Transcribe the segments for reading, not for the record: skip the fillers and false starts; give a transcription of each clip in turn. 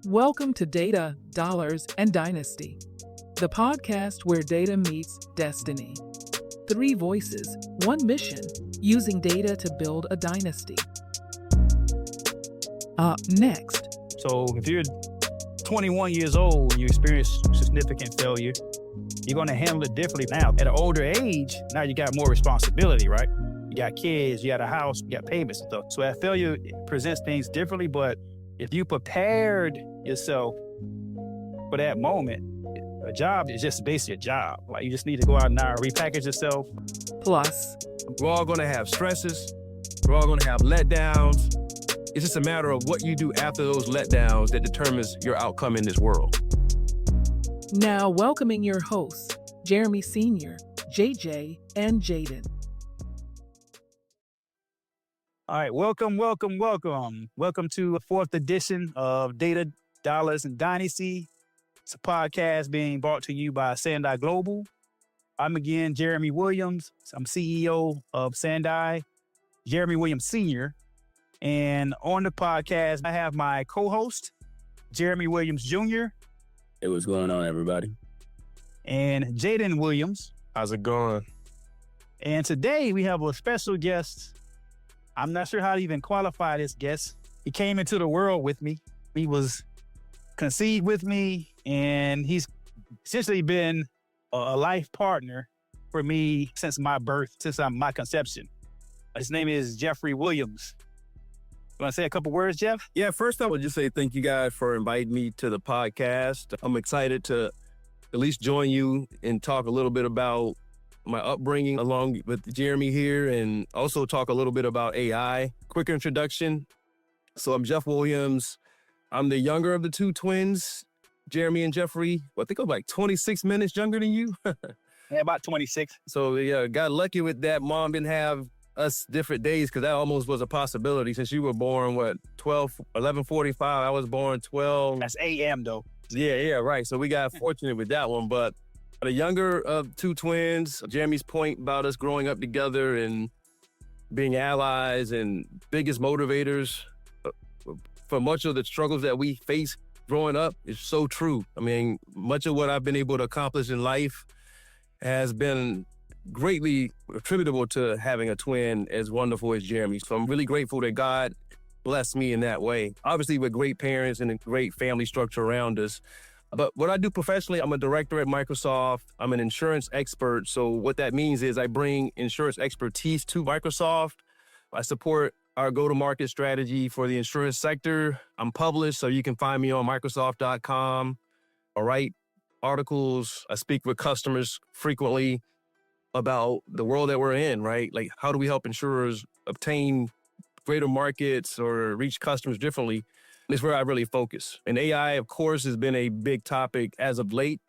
Welcome to Data, Dollars, and Dynasty, the podcast where data meets destiny. 3 voices, 1 mission, using data to build a dynasty. Next. So if you're 21 years old and you experience significant failure, you're going to handle it differently now. At an older age, now you got more responsibility, right? You got kids, you got a house, you got payments and stuff. So that failure presents things differently, but if you prepared yourself for that moment, a job is just basically a job. Like you just need to go out now, repackage yourself. Plus, we're all going to have stresses. We're all going to have letdowns. It's just a matter of what you do after those letdowns that determines your outcome in this world. Now welcoming your hosts, Jeremy Sr., JJ, and Jayden. All right, welcome. Welcome to the 4th edition of Data, Dollars, and Dynasty. It's a podcast being brought to you by Sandai Global. I'm again Jeremy Williams. I'm CEO of Sandai, Jeremy Williams Sr. And on the podcast, I have my co-host, Jeremy Williams Jr. Hey, what's going on, everybody? And Jayden Williams. How's it going? And today we have a special guest. I'm not sure how to even qualify this guest. He came into the world with me. He was conceived with me, and he's essentially been a life partner for me since my birth, since my conception. His name is Jeffery Williams. You want to say a couple words, Jeff? Yeah, first I would just say thank you guys for inviting me to the podcast. I'm excited to at least join you and talk a little bit about my upbringing along with Jeremy here, and also talk a little bit about AI. Quick introduction. So I'm Jeff Williams. I'm the younger of the 2 twins, Jeremy and Jeffery. I think I'm like 26 minutes younger than you. Yeah, about 26. So yeah, got lucky with that. Mom didn't have us different days because that almost was a possibility since you were born, 11:45. I was born 12. That's AM though. Yeah, right. So we got fortunate with that one, but the younger of 2 twins, Jeremy's point about us growing up together and being allies and biggest motivators for much of the struggles that we face growing up is so true. I mean, much of what I've been able to accomplish in life has been greatly attributable to having a twin as wonderful as Jeremy. So I'm really grateful that God blessed me in that way. Obviously, with great parents and a great family structure around us. But what I do professionally, I'm a director at Microsoft. I'm an insurance expert. So what that means is I bring insurance expertise to Microsoft. I support our go-to-market strategy for the insurance sector. I'm published, so you can find me on Microsoft.com. I write articles. I speak with customers frequently about the world that we're in, right? Like, how do we help insurers obtain greater markets or reach customers differently? It's where I really focus. And AI, of course, has been a big topic as of late.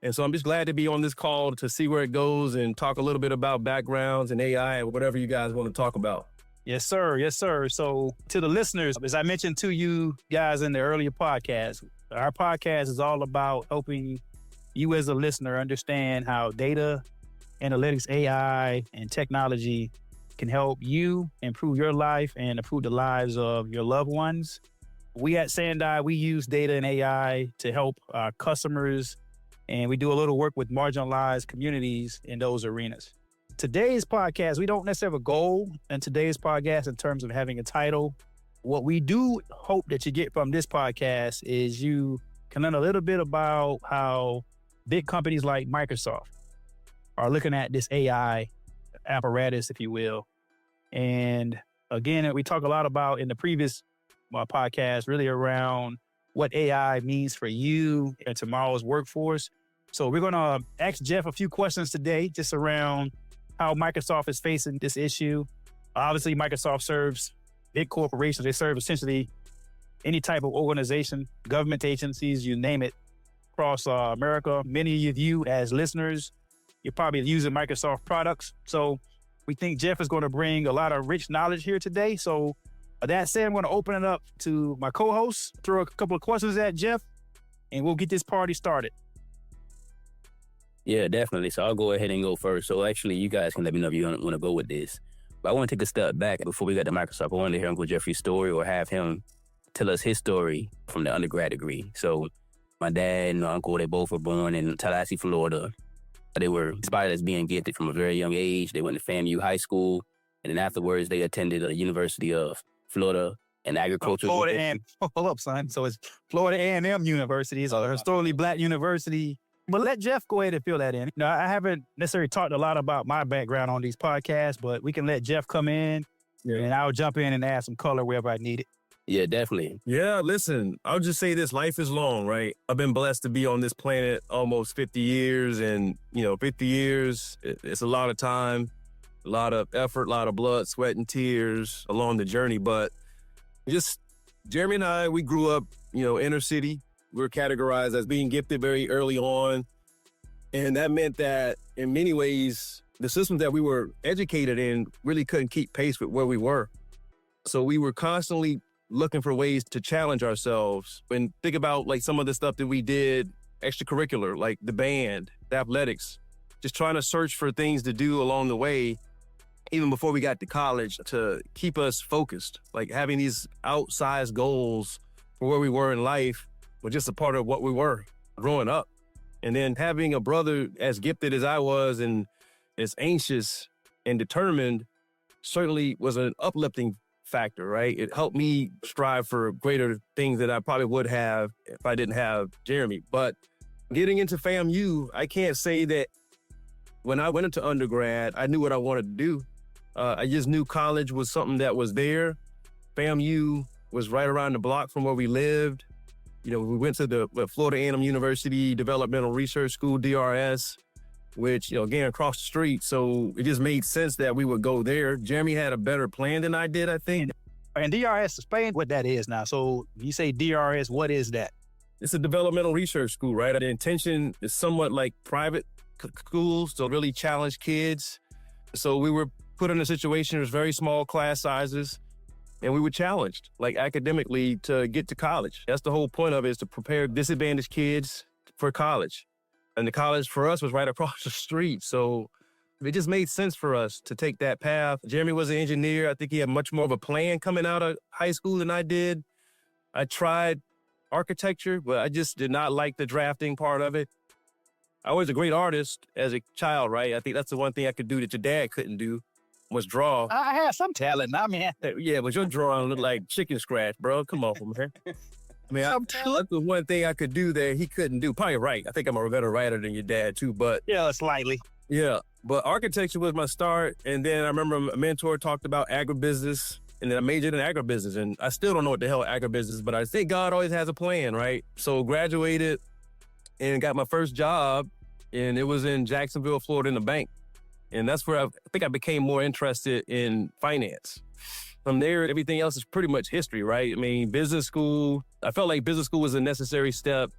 And so I'm just glad to be on this call to see where it goes and talk a little bit about backgrounds and AI and whatever you guys want to talk about. Yes, sir. Yes, sir. So to the listeners, as I mentioned to you guys in the earlier podcast, our podcast is all about helping you as a listener understand how data, analytics, AI, and technology can help you improve your life and improve the lives of your loved ones. We at Sandai, we use data and AI to help our customers, and we do a little work with marginalized communities in those arenas. Today's podcast, we don't necessarily have a goal in today's podcast in terms of having a title. What we do hope that you get from this podcast is you can learn a little bit about how big companies like Microsoft are looking at this AI apparatus, if you will. And again, we talk a lot about in the previous podcast, really around what AI means for you and tomorrow's workforce. So we're going to ask Jeff a few questions today, just around how Microsoft is facing this issue. Obviously, Microsoft serves big corporations. They serve essentially any type of organization, government agencies, you name it, across America. Many of you as listeners, you're probably using Microsoft products. So we think Jeff is going to bring a lot of rich knowledge here today. So with that said, I'm going to open it up to my co-host, throw a couple of questions at Jeff, and we'll get this party started. Yeah, definitely. So I'll go ahead and go first. So actually, you guys can let me know if you want to go with this. But I want to take a step back before we get to Microsoft. I wanted to hear Uncle Jeffrey's story or have him tell us his story from the undergrad degree. So my dad and my uncle, they both were born in Tallahassee, Florida. They were inspired as being gifted from a very young age. They went to FAMU High School, and then afterwards they attended the University of Florida and agriculture. Florida and hold up, son. So it's Florida A&M University. It's a historically Black university. But let Jeff go ahead and fill that in. Now, I haven't necessarily talked a lot about my background on these podcasts, but we can let Jeff come in, and I'll jump in and add some color wherever I need it. Yeah, definitely. Yeah, listen, I'll just say this. Life is long, right? I've been blessed to be on this planet almost 50 years. And, 50 years, it's a lot of time, a lot of effort, a lot of blood, sweat, and tears along the journey. But just Jeremy and I, we grew up, inner city. We were categorized as being gifted very early on. And that meant that in many ways, the systems that we were educated in really couldn't keep pace with where we were. So we were constantly looking for ways to challenge ourselves and think about like some of the stuff that we did extracurricular, like the band, the athletics, just trying to search for things to do along the way, even before we got to college, to keep us focused. Like having these outsized goals for where we were in life was just a part of what we were growing up. And then having a brother as gifted as I was and as anxious and determined certainly was an uplifting factor, right? It helped me strive for greater things that I probably would have if I didn't have Jeremy. But getting into FAMU, I can't say that when I went into undergrad, I knew what I wanted to do. I just knew college was something that was there. FAMU was right around the block from where we lived. We went to the Florida A&M University Developmental Research School, DRS, which, again, across the street. So it just made sense that we would go there. Jeremy had a better plan than I did, I think. And DRS, explain what that is now. So you say DRS, what is that? It's a developmental research school, right? The intention is somewhat like private schools to really challenge kids. So we were put in a situation, there's very small class sizes, and we were challenged, like academically, to get to college. That's the whole point of it, is to prepare disadvantaged kids for college. And the college for us was right across the street. So it just made sense for us to take that path. Jeremy was an engineer. I think he had much more of a plan coming out of high school than I did. I tried architecture, but I just did not like the drafting part of it. I was a great artist as a child, right? I think that's the one thing I could do that your dad couldn't do, was draw. I had some talent, man. Yeah, but your drawing looked like chicken scratch, bro. Come on, man. That's the one thing I could do that he couldn't do. Probably right. I think I'm a better writer than your dad, too, but... Yeah, slightly. Yeah, but architecture was my start, and then I remember a mentor talked about agribusiness, and then I majored in agribusiness, and I still don't know what the hell agribusiness is, but I think God always has a plan, right? So graduated and got my first job, and it was in Jacksonville, Florida, in a bank. And that's where I think I became more interested in finance. From there, everything else is pretty much history, right? I mean, business school, I felt like business school was a necessary step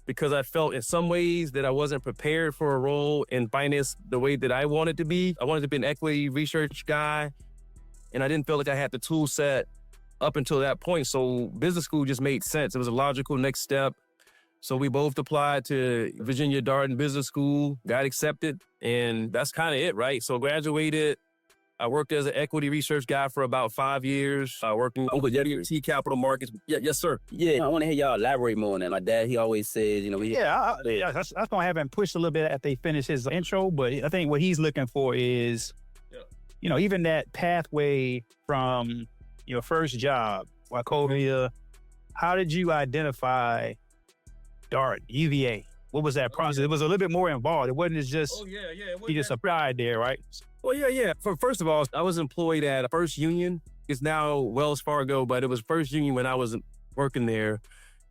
because I felt in some ways that I wasn't prepared for a role in finance the way that I wanted to be. I wanted to be an equity research guy, and I didn't feel like I had the tool set up until that point. So business school just made sense. It was a logical next step. So we both applied to Virginia Darden Business School, got accepted, and that's kind of it, right? So graduated. I worked as an equity research guy for about 5 years, working with Jeffery Capital Markets. Yeah, yes, sir. Yeah, I want to hear y'all elaborate more on that. My dad, he always says, that's going to have him push a little bit after he finish his intro, but I think what he's looking for is, even that pathway from your first job, Wachovia, how did you identify Darden, UVA? What was that process? It was a little bit more involved. It wasn't just, he just applied there, right? Well, yeah. First of all, I was employed at First Union. It's now Wells Fargo, but it was First Union when I was working there.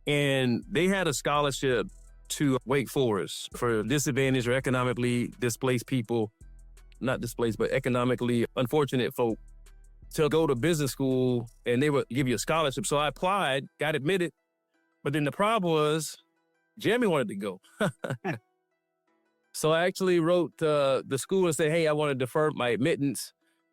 And they had a scholarship to Wake Forest for disadvantaged or economically displaced people, not displaced, but economically unfortunate folk, to go to business school, and they would give you a scholarship. So I applied, got admitted. But then the problem was, Jeremy wanted to go. So I actually wrote the school and said, hey, I want to defer my admittance.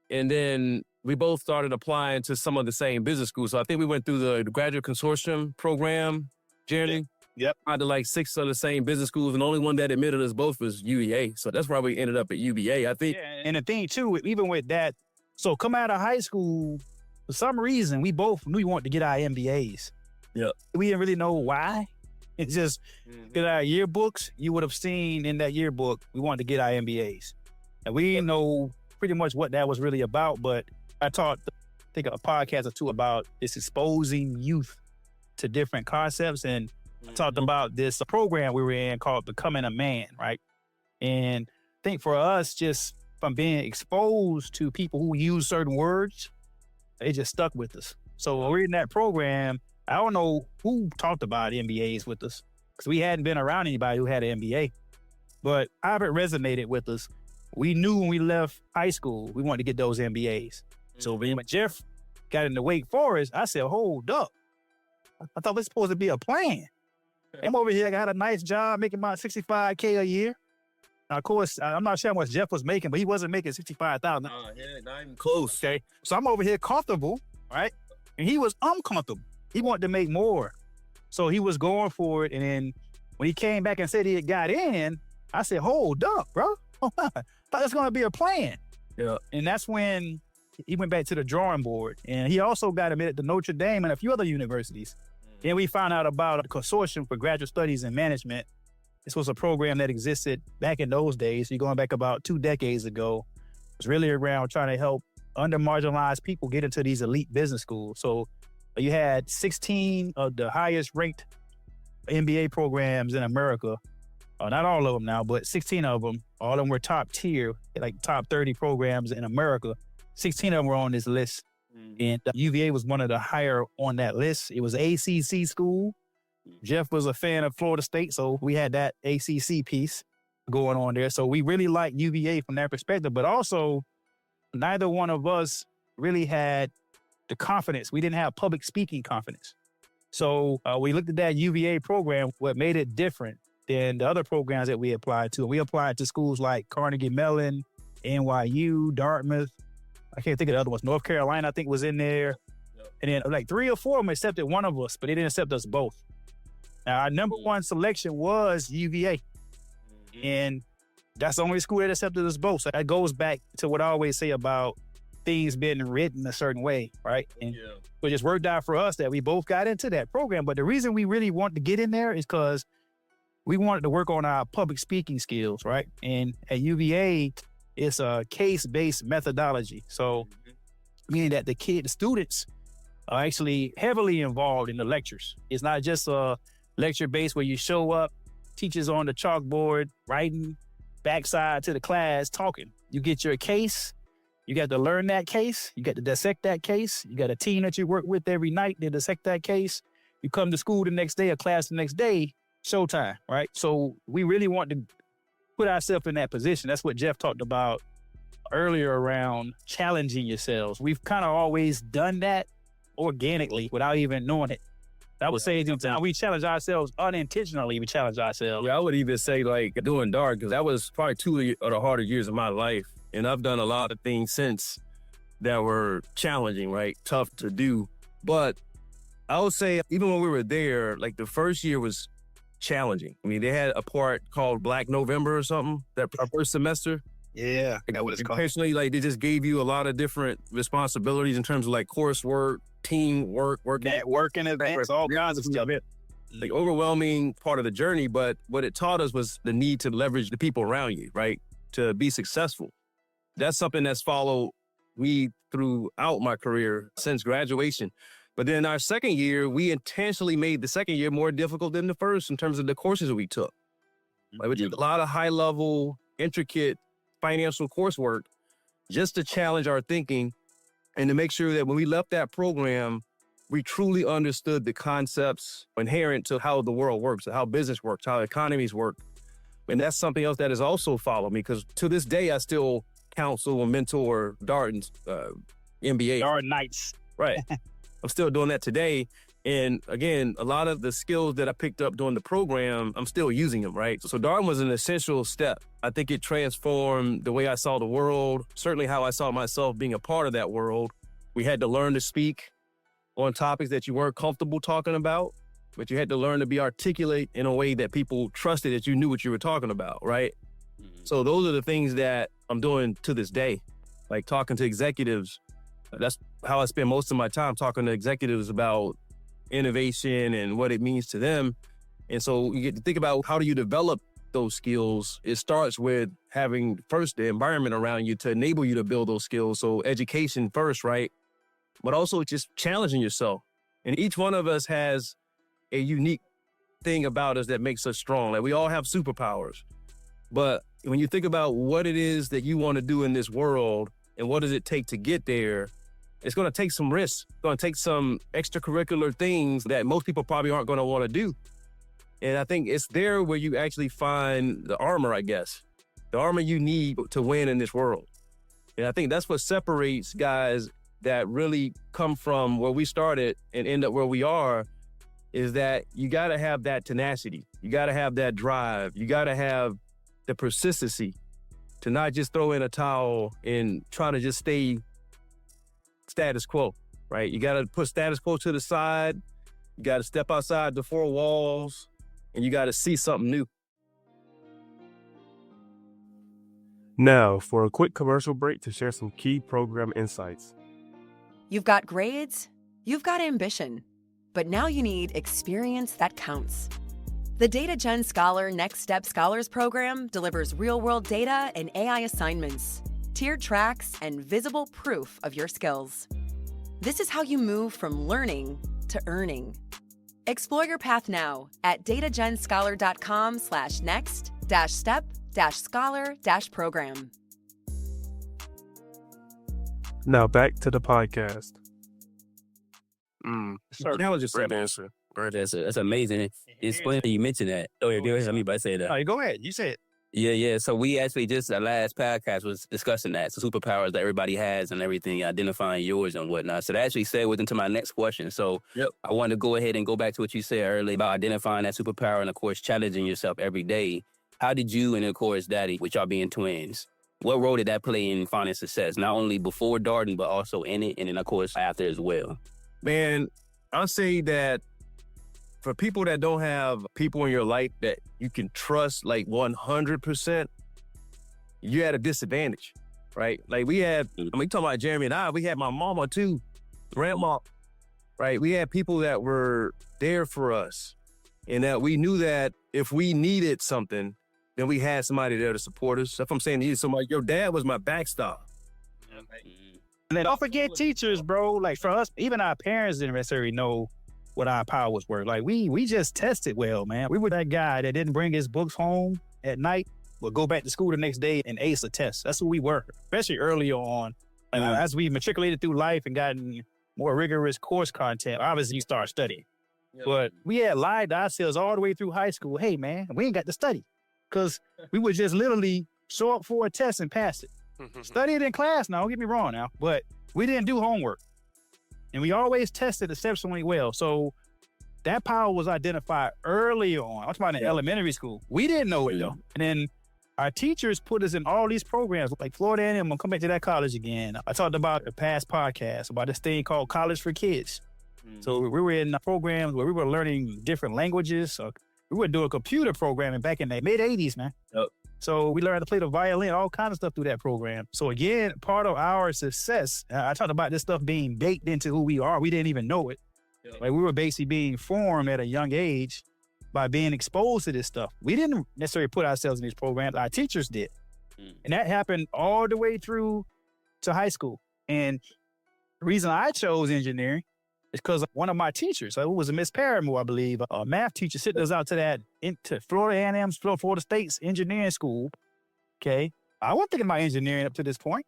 And then we both started applying to some of the same business schools. So I think we went through the graduate consortium program, Jeremy. Yep. I did like 6 of the same business schools, and the only one that admitted us both was UEA. So that's why we ended up at UVA, I think. Yeah, and the thing, too, even with that, so come out of high school, for some reason, we both knew we wanted to get our MBAs. Yeah. We didn't really know why. It's just, in our yearbooks, you would have seen in that yearbook, we wanted to get our MBAs. And we didn't know pretty much what that was really about, but I think a podcast or two about this exposing youth to different concepts. And I talked about this program we were in called Becoming a Man, right? And I think for us, just from being exposed to people who use certain words, it just stuck with us. So when we're in that program, I don't know who talked about MBAs with us because we hadn't been around anybody who had an MBA, but however it resonated with us, we knew when we left high school, we wanted to get those MBAs. So when Jeff got into Wake Forest, I said, hold up. I thought this was supposed to be a plan. I'm over here, I got a nice job making about $65K a year. Now, of course, I'm not sure how much Jeff was making, but he wasn't making $65,000. Yeah, not even close. Okay. So I'm over here comfortable, right? And he was uncomfortable. He wanted to make more. So he was going for it. And then when he came back and said he had got in, I said, hold up, bro. I thought it was going to be a plan. Yeah. And that's when he went back to the drawing board. And he also got admitted to Notre Dame and a few other universities. Then we found out about a consortium for graduate studies and management. This was a program that existed back in those days. You're going back about 2 decades ago. It was really around trying to help under-marginalized people get into these elite business schools. So you had 16 of the highest ranked MBA programs in America. Not all of them now, but 16 of them. All of them were top tier, like top 30 programs in America. 16 of them were on this list. And UVA was one of the higher on that list. It was ACC school. Jeff was a fan of Florida State, so we had that ACC piece going on there. So we really liked UVA from that perspective, but also neither one of us really had the confidence. We didn't have public speaking confidence. So we looked at that UVA program. What made it different than the other programs that we applied to? We applied to schools like Carnegie Mellon, NYU, Dartmouth. I can't think of the other ones. North Carolina, I think, was in there. Yep. And then like 3 or 4 of them accepted one of us, but they didn't accept us both. Now, our number one selection was UVA. And that's the only school that accepted us both. So that goes back to what I always say about things being written a certain way, right? And it just worked out for us that we both got into that program. But the reason we really wanted to get in there is because we wanted to work on our public speaking skills, right? And at UVA, it's a case-based methodology. So meaning that the students are actually heavily involved in the lectures. It's not just a lecture-based where you show up, teachers on the chalkboard, writing, backside to the class, talking. You get your case. You got to learn that case. You got to dissect that case. You got a team that you work with every night to dissect that case. You come to school the next day or class the next day, showtime, right? So we really want to put ourselves in that position. That's what Jeff talked about earlier around challenging yourselves. We've kind of always done that organically without even knowing it. I would say we challenge ourselves unintentionally. We challenge ourselves. Yeah, I would even say like doing dark, because that was probably 2 of the harder years of my life. And I've done a lot of things since that were challenging, right? Tough to do. But I would say even when we were there, like the first year was challenging. I mean, they had a part called Black November or something, that our first semester. Yeah, I forgot what it's called. Intentionally, like they just gave you a lot of different responsibilities in terms of like coursework, teamwork, networking events, all kinds of stuff. Like overwhelming part of the journey, but what it taught us was the need to leverage the people around you, right? To be successful. That's something that's followed me throughout my career since graduation. But then our second year, we intentionally made the second year more difficult than the first in terms of the courses we took. Like we did a lot of high level, intricate financial coursework just to challenge our thinking and to make sure that when we left that program, we truly understood the concepts inherent to how the world works, how business works, how economies work. And that's something else that has also followed me, because to this day, I still counsel and mentor Darden's MBA. Darden Knights. Right. I'm still doing that today. And again, a lot of the skills that I picked up during the program, I'm still using them, right? So Darden was an essential step. I think it transformed the way I saw the world, certainly how I saw myself being a part of that world. We had to learn to speak on topics that you weren't comfortable talking about, but you had to learn to be articulate in a way that people trusted that you knew what you were talking about, right? So those are the things that I'm doing to this day, like talking to executives. That's how I spend most of my time talking to executives about innovation and what it means to them. And so you get to think about how do you develop those skills. It starts with having first the environment around you to enable you to build those skills. So education first, right? But also just challenging yourself. And each one of us has a unique thing about us that makes us strong. Like we all have superpowers. But when you think about what it is that you want to do in this world and what does it take to get there, it's going to take some risks. It's going to take some extracurricular things that most people probably aren't going to want to do. And I think it's there where you actually find the armor, I guess. The armor you need to win in this world. And I think that's what separates guys that really come from where we started and end up where we are, is that you got to have that tenacity. You got to have that drive. You got to have the persistency to not just throw in a towel and try to just stay status quo, right? You got to put status quo to the side. You got to step outside the four walls, and you got to see something new. Now, for a quick commercial break to share some key program insights. You've got grades, you've got ambition, but now you need experience that counts. The Data Gen Scholar Next Step Scholars Program delivers real-world data and AI assignments, tiered tracks, and visible proof of your skills. This is how you move from learning to earning. Explore your path now at datagenscholar.com/next-step-scholar-program. Now back to the podcast. That was just a great answer. That's amazing. It's funny you mentioned that. Oh, yeah, go ahead. Let me say that. Oh, go ahead. You say it. Yeah. So we actually just, our last podcast was discussing that. So superpowers that everybody has and everything, identifying yours and whatnot. So that actually segues into my next question. So I want to go ahead and go back to what you said earlier about identifying that superpower and, of course, challenging yourself every day. How did you and, of course, Daddy, with y'all being twins, what role did that play in finding success? Not only before Darden, but also in it, and then, of course, after as well. Man, I'll say that for people that don't have people in your life that you can trust like 100%, you're at a disadvantage, right? Like we had, talking about Jeremy and I, we had my mama too, grandma, right? We had people that were there for us and that we knew that if we needed something, then we had somebody there to support us. That's what I'm saying to you. Somebody, your dad was my backstop. And then don't forget teachers, bro. Like for us, even our parents didn't necessarily know what our powers were. Like we just tested well, man. We were that guy that didn't bring his books home at night, would go back to school the next day and ace a test. That's who we were, especially early on. And as we matriculated through life and gotten more rigorous course content, obviously you start studying. Yep. But we had lied to ourselves all the way through high school. Hey, man, we ain't got to study because we would just literally show up for a test and pass it. Study it in class now, don't get me wrong now, but we didn't do homework. And we always tested exceptionally well. So that power was identified early on. I'm talking about in elementary school. We didn't know it though. And then our teachers put us in all these programs like Florida A&M. I'm going to come back to that college again. I talked about a past podcast about this thing called College for Kids. So we were in programs where we were learning different languages. So we were doing computer programming back in the mid-'80s, man. Yep. So we learned to play the violin, all kinds of stuff through that program. So again, part of our success, I talked about this stuff being baked into who we are. We didn't even know it. Yep. Like we were basically being formed at a young age by being exposed to this stuff. We didn't necessarily put ourselves in these programs. Our teachers did. And that happened all the way through to high school. And the reason I chose engineering is because one of my teachers, who was a Miss Paramore, I believe, a math teacher, sent us out to Florida A&M's, Florida State's engineering school. Okay. I wasn't thinking about engineering up to this point.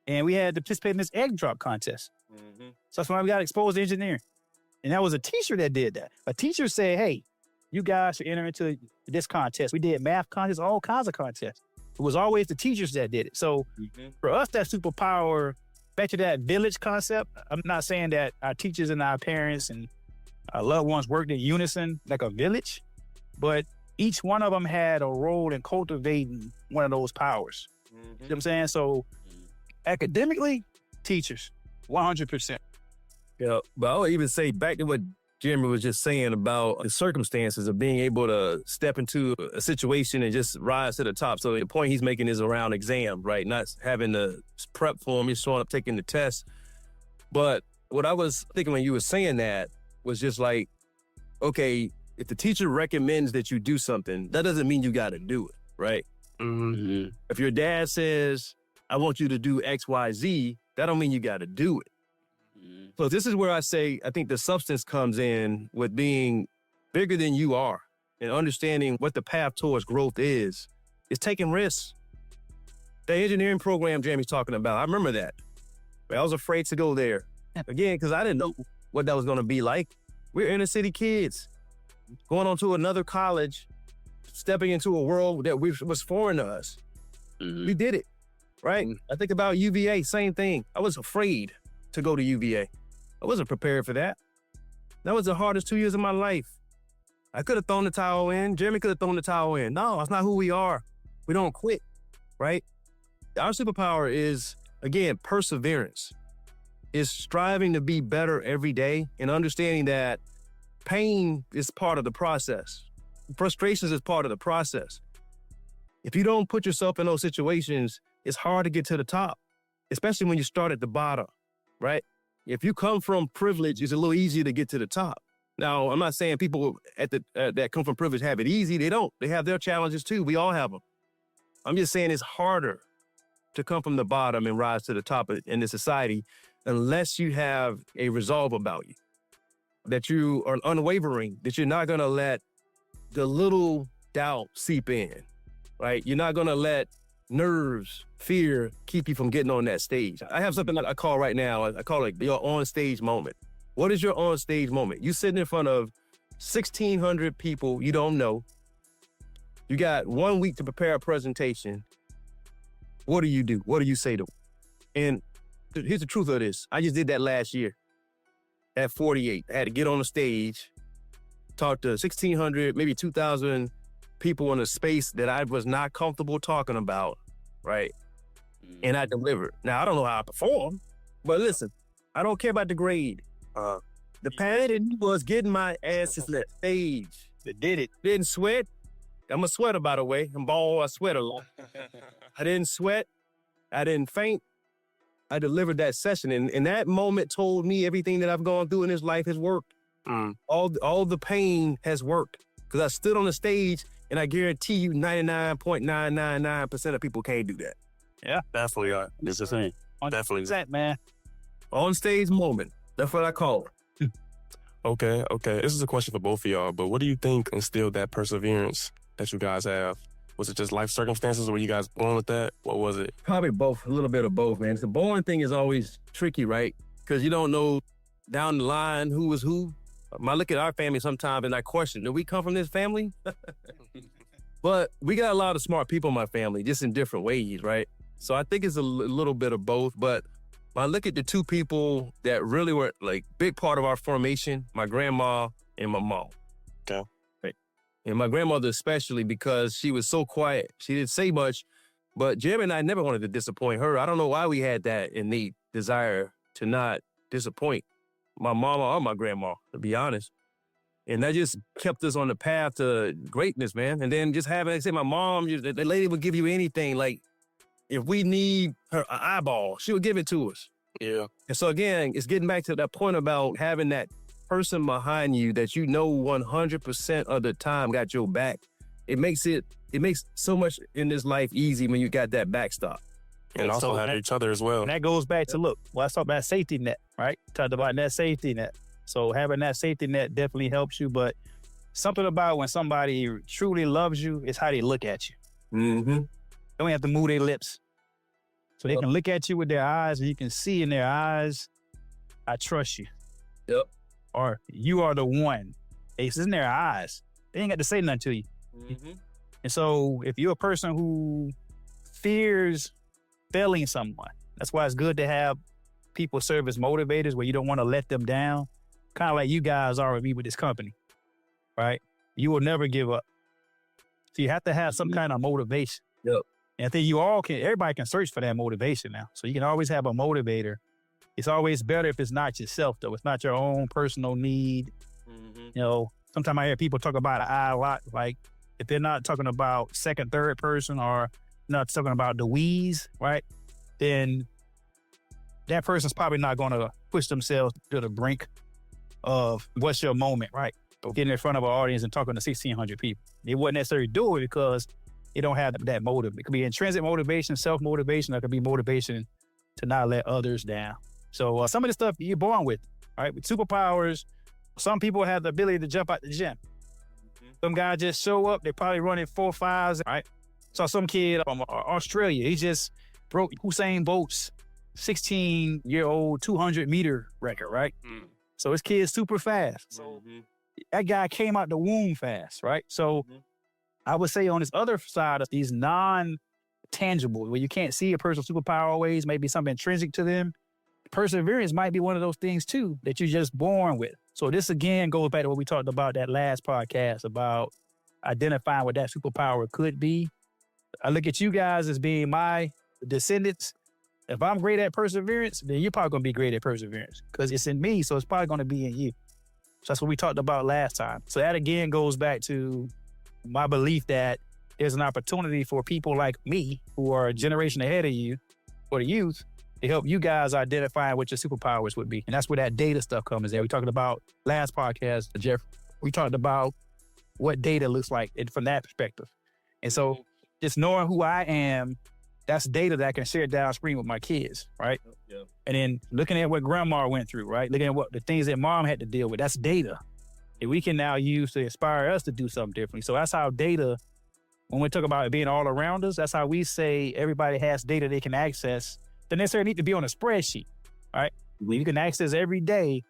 And we had to participate in this egg drop contest. So that's when we got exposed to engineering. And that was a teacher that did that. A teacher said, hey, you guys should enter into this contest. We did math contests, all kinds of contests. It was always the teachers that did it. So for us, that superpower, back to that village concept, I'm not saying that our teachers and our parents and our loved ones worked in unison like a village, but each one of them had a role in cultivating one of those powers. You know what I'm saying? So academically, teachers, 100%. Yeah, but I would even say back to what Jeremy was just saying about the circumstances of being able to step into a situation and just rise to the top. So the point he's making is around exam, right? Not having to prep for them, just showing up, taking the test. But what I was thinking when you were saying that was just like, okay, if the teacher recommends that you do something, that doesn't mean you got to do it, right? Mm-hmm. If your dad says, I want you to do X, Y, Z, that don't mean you got to do it. Mm-hmm. So this is where I say, I think the substance comes in with being bigger than you are and understanding what the path towards growth is taking risks. The engineering program Jamie's talking about, I remember that. But I was afraid to go there. Again, because I didn't know what that was going to be like. We're inner city kids going on to another college, stepping into a world that was foreign to us. Mm-hmm. We did it, right? I think about UVA, same thing. I was afraid to go to UVA. I wasn't prepared for that. That was the hardest 2 years of my life. I could have thrown the towel in. Jeremy could have thrown the towel in. No, that's not who we are. We don't quit, right? Our superpower is, again, perseverance. Is striving to be better every day and understanding that pain is part of the process. Frustrations is part of the process. If you don't put yourself in those situations, it's hard to get to the top, especially when you start at the bottom, right? If you come from privilege, it's a little easier to get to the top. Now, I'm not saying people that come from privilege have it easy. They don't. They have their challenges too. We all have them. I'm just saying it's harder to come from the bottom and rise to the top in this society unless you have a resolve about you, that you are unwavering, that you're not going to let the little doubt seep in, right? You're not going to let nerves, fear keep you from getting on that stage. I have something that I call right now, I call it your on-stage moment. What is your on-stage moment? You sitting in front of 1,600 people you don't know. You got 1 week to prepare a presentation. What do you do? What do you say to them? And here's the truth of this. I just did that last year at 48. I had to get on the stage, talk to 1,600, maybe 2,000 people in a space that I was not comfortable talking about, right? And I delivered. Now, I don't know how I performed, but listen, I don't care about the grade. The pain was getting my ass to that stage. They did it. Didn't sweat. I'm a sweater, by the way. I'm bald, I sweat a lot. I didn't sweat. I didn't faint. I delivered that session. And that moment told me everything that I've gone through in this life has worked. All the pain has worked. Because I stood on the stage, and I guarantee you 99.999% of people can't do that. Yeah. Definitely are. It's the same. Definitely. That, man. On stage moment. That's what I call it. Okay. This is a question for both of y'all, but what do you think instilled that perseverance that you guys have? Was it just life circumstances, or were you guys born with that? What was it? Probably both, a little bit of both, man. The boring thing is always tricky, right? Because you don't know down the line who was who. I look at our family sometimes and I question, do we come from this family? But we got a lot of smart people in my family, just in different ways, right? So I think it's a little bit of both. But when I look at the two people that really were like big part of our formation, my grandma and my mom. Okay. And my grandmother especially, because she was so quiet. She didn't say much, but Jeremy and I never wanted to disappoint her. I don't know why we had that innate desire to not disappoint my mama or my grandma, to be honest. And that just kept us on the path to greatness, man. And then just having, like I say, my mom, the lady would give you anything. Like, if we need her eyeball, she would give it to us. Yeah. And so again, it's getting back to that point about having that person behind you that you know 100% of the time got your back. It makes so much in this life easy when you got that backstop. And also have each other as well. And that goes back to, let's talk about safety net, right? Talked about that safety net. So having that safety net definitely helps you, but something about when somebody truly loves you is how they look at you. Mm-hmm. They don't have to move their lips. So they can look at you with their eyes and you can see in their eyes, I trust you. Yep. Or you are the one. It's in their eyes. They ain't got to say nothing to you. Mm-hmm. And so if you're a person who fears failing someone, that's why it's good to have people serve as motivators where you don't want to let them down. Kind of like you guys are with me with this company, right? You will never give up. So you have to have some kind of motivation. Yep. And I think everybody can search for that motivation now. So you can always have a motivator. It's always better if it's not yourself, though. It's not your own personal need. Mm-hmm. You know, sometimes I hear people talk about I a lot. Like, if they're not talking about second, third person or not talking about the we's, right? Then that person's probably not going to push themselves to the brink of what's your moment, right? Getting in front of an audience and talking to 1,600 people. They wouldn't necessarily do it because they don't have that motive. It could be intrinsic motivation, self-motivation, or it could be motivation to not let others down. So some of the stuff you're born with, right? With superpowers, some people have the ability to jump out the gym. Some guys just show up, they're probably running 4.5s, right? Saw some kid from Australia, he just broke Usain Bolt's 16-year-old 200-meter record, right? So his kid's super fast. So that guy came out the womb fast, right? So I would say on this other side of these non-tangible, where you can't see a person's superpower always, maybe something intrinsic to them, perseverance might be one of those things too that you're just born with. So this again goes back to what we talked about that last podcast about identifying what that superpower could be. I look at you guys as being my descendants. If I'm great at perseverance, then you're probably going to be great at perseverance because it's in me, so it's probably going to be in you. So that's what we talked about last time. So that again goes back to my belief that there's an opportunity for people like me who are a generation ahead of you, or the youth, to help you guys identify what your superpowers would be. And that's where that data stuff comes in. We talked about last podcast, Jeff, we talked about what data looks like from that perspective. And so just knowing who I am, that's data that I can share downstream with my kids, right? Yeah. And then looking at what grandma went through, right? Looking at what the things that mom had to deal with, that's data that we can now use to inspire us to do something differently. So that's how data, when we talk about it being all around us, that's how we say everybody has data they can access. Doesn't necessarily need to be on a spreadsheet, right? You can access every day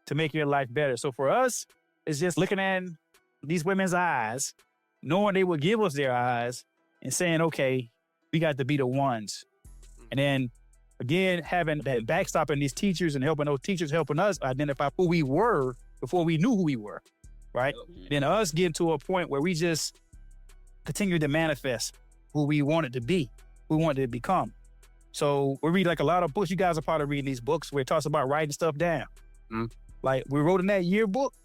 to make your life better. So for us, it's just looking at these women's eyes, knowing they will give us their eyes and saying, okay, we got to be the ones. And then again, having that backstopping these teachers and helping those teachers helping us identify who we were before we knew who we were, right? Then us getting to a point where we just continue to manifest who we wanted to be, who we wanted to become. So we read like a lot of books. You guys are probably reading these books where it talks about writing stuff down. Like we wrote in that yearbook,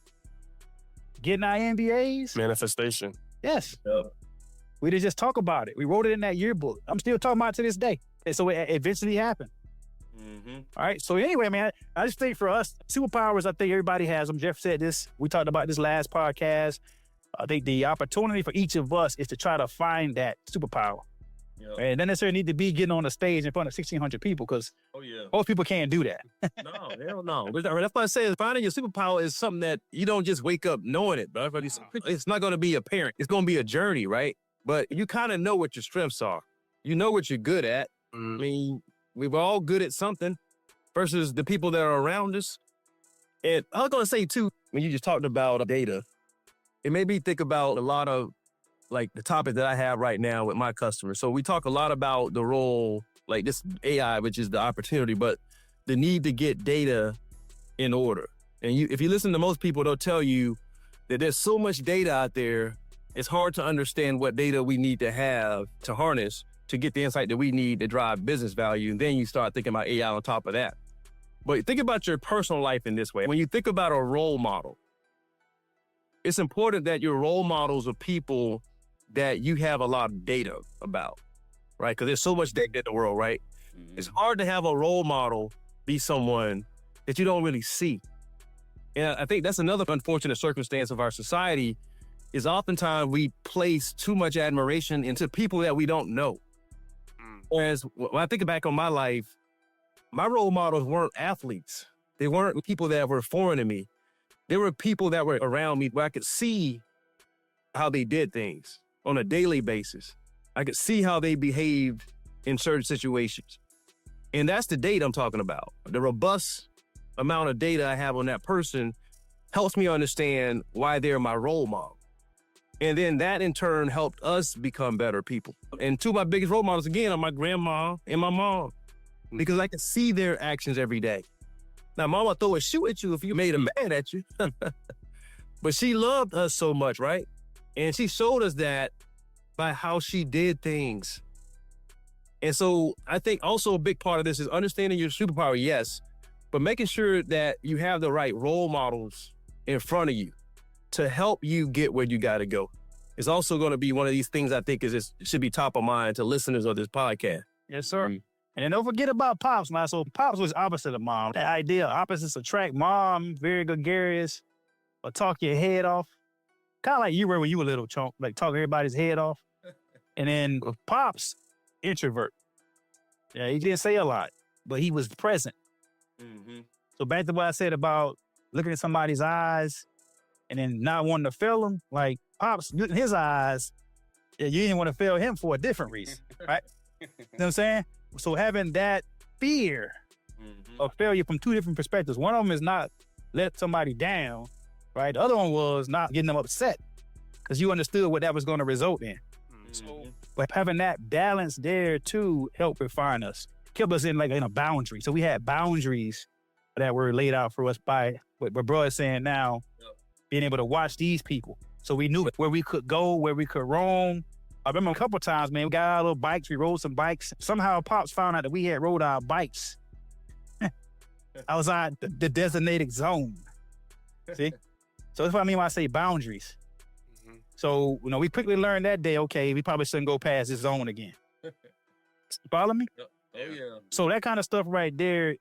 getting our MBAs. Manifestation. Yes. We didn't just talk about it. We wrote it in that yearbook. I'm still talking about it to this day. And so it eventually happened. All right. So anyway, man, I just think for us, superpowers, I think everybody has them. Jeff said this. We talked about this last podcast. I think the opportunity for each of us is to try to find that superpower. And it doesn't necessarily need to be getting on a stage in front of 1,600 people because most people can't do that. No, hell no. But that's why I say finding your superpower is something that you don't just wake up knowing it, bro. It's not going to be apparent. It's going to be a journey, right? But you kind of know what your strengths are. You know what you're good at. I mean, we were all good at something versus the people that are around us. And I was going to say, too, when you just talked about data, it made me think about a lot of like the topic that I have right now with my customers. So we talk a lot about the role, like this AI, which is the opportunity, but the need to get data in order. And if you listen to most people, they'll tell you that there's so much data out there, it's hard to understand what data we need to have to harness to get the insight that we need to drive business value. And then you start thinking about AI on top of that. But think about your personal life in this way. When you think about a role model, it's important that your role models are people that you have a lot of data about, right? Because there's so much data in the world, right? It's hard to have a role model be someone that you don't really see. And I think that's another unfortunate circumstance of our society is oftentimes we place too much admiration into people that we don't know. Whereas when I think back on my life, my role models weren't athletes. They weren't people that were foreign to me. They were people that were around me where I could see how they did things on a daily basis. I could see how they behaved in certain situations. And that's the data I'm talking about. The robust amount of data I have on that person helps me understand why they're my role model. And then that in turn helped us become better people. And two of my biggest role models, again, are my grandma and my mom, because I can see their actions every day. Now, mama throw a shoe at you if you made a mad at you. But she loved us so much, right? And she showed us that by how she did things. And so I think also a big part of this is understanding your superpower, yes, but making sure that you have the right role models in front of you to help you get where you got to go. It's also going to be one of these things I think should be top of mind to listeners of this podcast. Yes, sir. And then don't forget about Pops, man. So Pops was opposite of Mom. That idea, opposites attract. Mom, very gregarious, or talk your head off. Kind of like you were when you were little, chunk, like talk everybody's head off. And then Pops, introvert. Yeah, he didn't say a lot, but he was present. Mm-hmm. So back to what I said about looking at somebody's eyes and then not wanting to fail them, like Pops, in his eyes, you didn't want to fail him for a different reason, right? You know what I'm saying? So having that fear of failure from two different perspectives. One of them is not let somebody down, right? The other one was not getting them upset because you understood what that was going to result in. So, but having that balance there too helped refine us, kept us in a boundary. So we had boundaries that were laid out for us by what bro is saying now, being able to watch these people. So we knew where we could go, where we could roam. I remember a couple of times, man, we got our little bikes, we rode some bikes. Somehow Pops found out that we had rode our bikes outside the designated zone. See? So that's what I mean when I say boundaries. So, we quickly learned that day, okay, we probably shouldn't go past this zone again. Follow me? Oh, yeah. So that kind of stuff right there,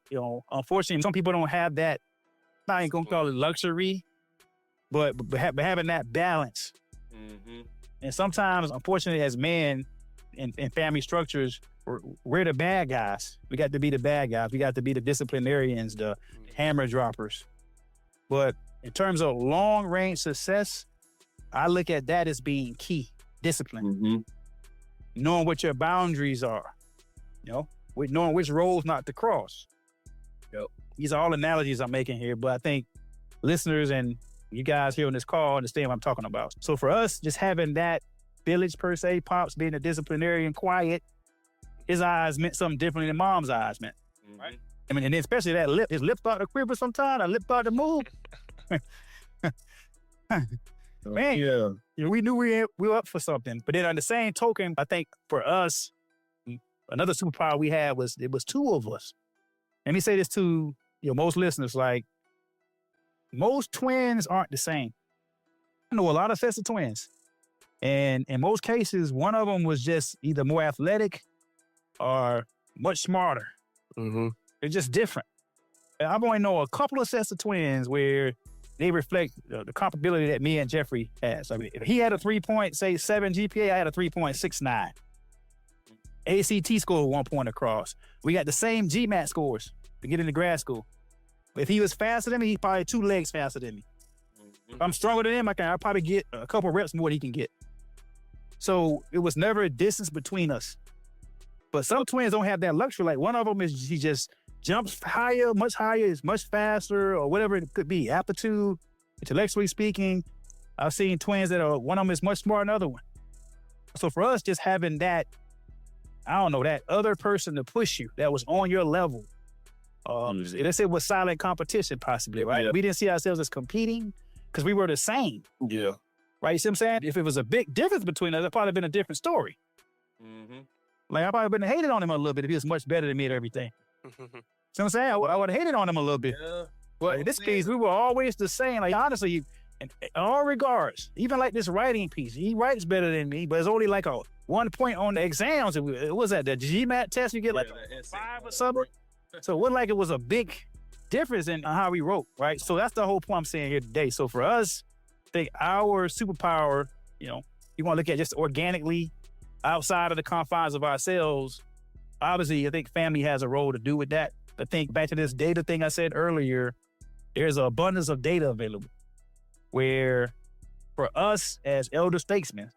unfortunately, some people don't have that, I ain't gonna call it luxury, but having that balance. Mm-hmm. And sometimes, unfortunately, as men in family structures, we're the bad guys. We got to be the bad guys. We got to be the disciplinarians, the hammer droppers. But in terms of long-range success, I look at that as being key. Discipline. Mm-hmm. Knowing what your boundaries are. Knowing which roads not to cross. Yep. These are all analogies I'm making here, but I think listeners and you guys here on this call understand what I'm talking about. So for us, just having that village per se, Pops being a disciplinarian, quiet, his eyes meant something different than Mom's eyes meant. Mm-hmm. Right? I mean, and then especially that lip, his lip started to quiver sometimes, that lip started to move. Man, Yeah. we knew we were up for something. But then on the same token, I think for us, another superpower we had was it was two of us. Let me say this to most listeners, like most twins aren't the same. I know a lot of sets of twins. And in most cases, one of them was just either more athletic or much smarter. Mm-hmm. They're just different. And I've only know a couple of sets of twins where they reflect the comparability that me and Jeffery has. I mean, if he had a 3.7 GPA, I had a 3.69. ACT score 1 point across. We got the same GMAT scores to get into grad school. If he was faster than me, he's probably 2 legs faster than me. If I'm stronger than him, I'll probably get a couple reps more than he can get. So it was never a distance between us. But some twins don't have that luxury. Like one of them is he just jumps higher, is much faster, or whatever it could be. Aptitude, intellectually speaking. I've seen twins that are, one of them is much smarter than the other one. So for us, just having that, that other person to push you that was on your level. Let's say it was silent competition possibly, right? Yeah. We didn't see ourselves as competing because we were the same. Yeah. Right? You see what I'm saying? If it was a big difference between us, it'd probably been a different story. Mm-hmm. Like I probably been hated on him a little bit if he was much better than me at everything. See what I'm saying? I would have hated on him a little bit. Yeah. But in this case, we were always the same. Like honestly, in all regards, even like this writing piece, he writes better than me, but it's only like a 1 point on the exams. It was at the GMAT test, you get like a 5 or something. So it wasn't like it was a big difference in how we wrote, right? So that's the whole point I'm saying here today. So for us, I think our superpower, you want to look at just organically outside of the confines of ourselves. Obviously, I think family has a role to do with that. I think back to this data thing I said earlier, there's an abundance of data available where for us as elder statesmen,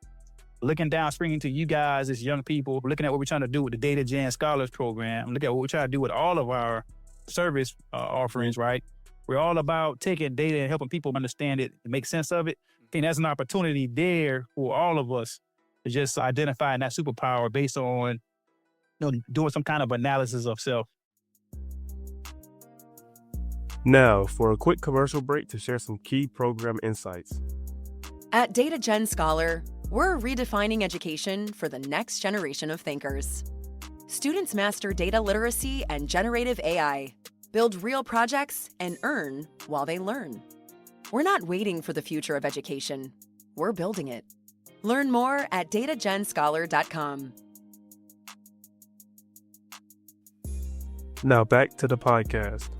looking down, springing to you guys as young people, looking at what we're trying to do with the Data Gen Scholars Program, look at what we're trying to do with all of our service offerings, right? We're all about taking data and helping people understand it and make sense of it. I think that's an opportunity there for all of us to just identify that superpower based on doing some kind of analysis of self. Now, for a quick commercial break to share some key program insights. At Data Gen Scholar, we're redefining education for the next generation of thinkers. Students master data literacy and generative AI, build real projects, and earn while they learn. We're not waiting for the future of education. We're building it. Learn more at datagenscholar.com. Now back to the podcast.